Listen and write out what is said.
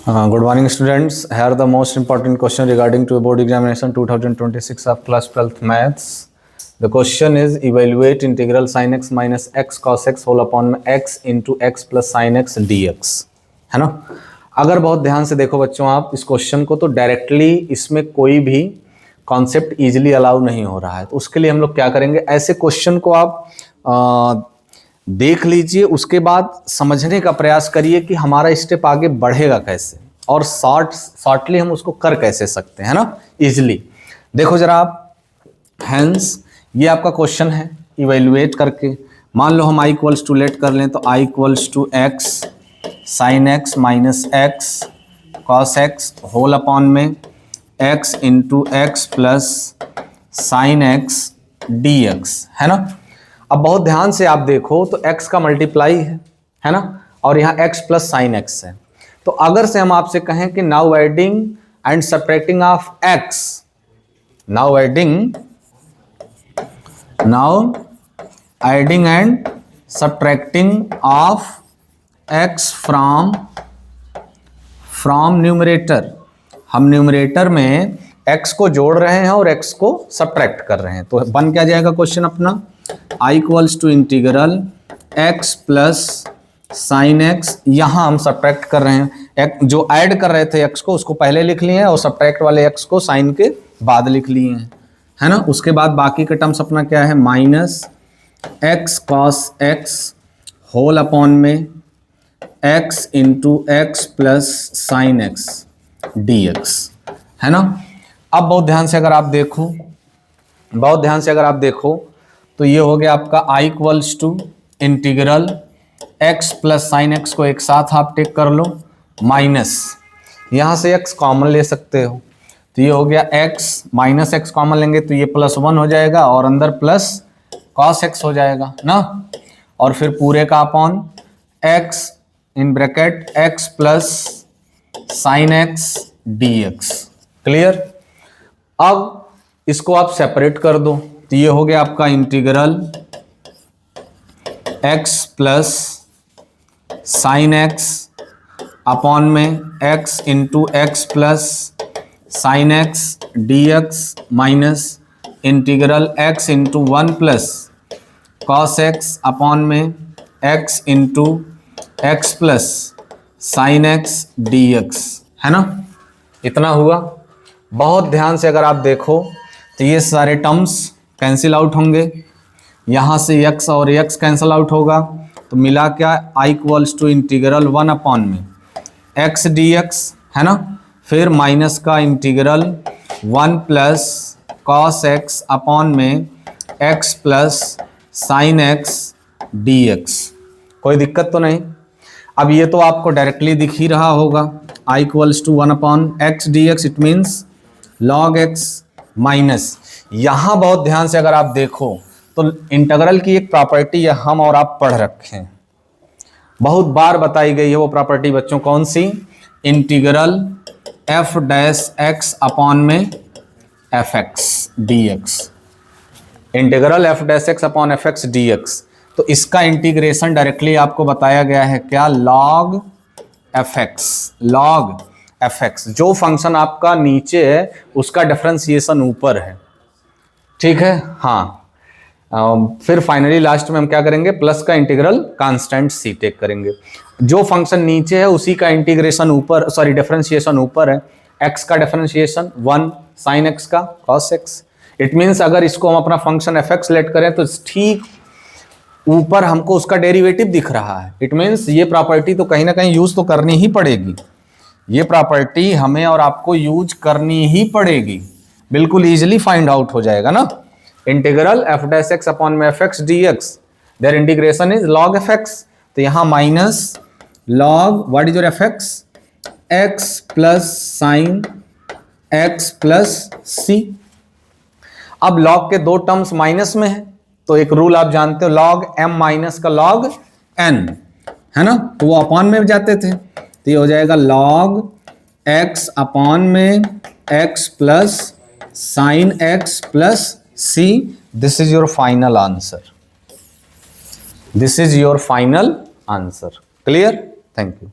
Good morning, students. Here are the most important question regarding to board examination 2026 of class 12th maths. The question is evaluate integral sin x minus x cos x whole upon x into x plus sin x dx, है ना। अगर बहुत ध्यान से देखो बच्चों आप इस क्वेश्चन को, तो डायरेक्टली इसमें कोई भी कॉन्सेप्ट इजीली अलाउ नहीं हो रहा है। तो उसके लिए हम लोग क्या करेंगे, ऐसे क्वेश्चन को आप देख लीजिए, उसके बाद समझने का प्रयास करिए कि हमारा स्टेप आगे बढ़ेगा कैसे और शॉर्टली हम उसको कर कैसे सकते हैं, है ना, इजिली। देखो जरा आप, हेंस ये आपका क्वेश्चन है, इवेल्युएट करके मान लो हम आई इक्वल्स टू लेट कर लें, तो I equals to x sine x minus x cos x whole upon में x into x plus sine x d x, है ना। अब बहुत ध्यान से आप देखो तो x का मल्टीप्लाई है ना, और यहाँ x प्लस साइन एक्स है। तो अगर से हम आपसे कहें कि now adding and subtracting of x, now adding and subtracting of x from numerator, हम न्यूमरेटर में x को जोड़ रहे हैं और x को सब्ट्रैक्ट कर रहे हैं। तो बन क्या जाएगा क्वेश्चन अपना, I equals to integral x plus sine x, यहाँ हम सब्ट्रैक्ट कर रहे हैं, जो ऐड कर रहे थे x को उसको पहले लिख लिए हैं और सब्ट्रैक्ट वाले x को साइन के बाद लिख लिए हैं, है ना। उसके बाद बाकी का टर्म्स अपना क्या है, minus x cos x whole upon में x into x plus sine x d x, है ना। अब बहुत ध्यान से अगर आप देखो तो ये हो गया आपका I equals to integral x plus sine x को एक साथ आप टेक कर लो, माइनस यहाँ से x कॉमन ले सकते हो, तो ये हो गया x माइनस एक्स कॉमन लेंगे तो ये प्लस 1 हो जाएगा और अंदर प्लस cos x हो जाएगा ना, और फिर पूरे का upon x in bracket x plus sine x d x. Clear. अब इसको आप सेपरेट कर दो, तो ये हो गया आपका integral x plus sine x upon में x into x plus sine x d x minus integral x into 1 plus cos x upon में x into x plus sine x d x, है ना। इतना हुआ। बहुत ध्यान से अगर आप देखो तो ये सारे टर्म्स कैंसिल आउट होंगे, यहाँ से x और x कैंसिल आउट होगा, तो मिला क्या, आई इक्वल्स टू इंटीग्रल 1 अपॉन में x डी एक्स, है ना। फिर माइनस का integral 1 plus cos x upon में x plus sine x d x. कोई दिक्कत तो नहीं। अब ये तो आपको डायरेक्टली दिख ही रहा होगा, I equals to 1 upon x d x, it means log x minus, यहाँ बहुत ध्यान से अगर आप देखो तो इंटीग्रल की एक प्रॉपर्टी हम और आप पढ़ रखे हैं, बहुत बार बताई गई है वो प्रॉपर्टी बच्चों, कौन सी, integral f dash x upon में f x d x, integral f dash x upon f x d x. तो इसका इंटीग्रेशन डायरेक्टली आपको बताया गया है क्या, लॉग एफ एक्स, जो फंक्शन आपका नीचे है उसका डिफरेंशिएशन ऊपर है, ठीक है। हाँ, फिर फाइनली लास्ट में हम क्या करेंगे, प्लस का इंटीग्रल कांस्टेंट सी टेक करेंगे। जो फंक्शन नीचे है उसी का इंटीग्रेशन ऊपर, सॉरी डिफरेंशिएशन ऊपर है, x का डिफरेंशिएशन 1 साइन x का cos x। इट मीन्स अगर इसको हम अपना फंक्शन एफ एक्स लेट करें तो ठीक ऊपर हमको उसका डेरिवेटिव दिख रहा है। इट मीन्स ये प्रॉपर्टी तो कहीं ना कहीं यूज तो करनी ही पड़ेगी, ये प्रॉपर्टी हमें और आपको यूज करनी ही पड़ेगी, बिल्कुल इजीली फाइंड आउट हो जाएगा ना। Integral f dash x upon में f x d x, their integration is log f x, तो यहाँ minus log what is your f x, x plus sine x plus c. अब log के दो terms minus में है, तो एक रूल आप जानते हो, लॉग m माइनस का लॉग n, है ना, तो वो अपॉन में जाते थे, तो ये हो जाएगा log x अपॉन में x plus sign x plus c। This is your final answer, this is your final answer. Clear? Thank you.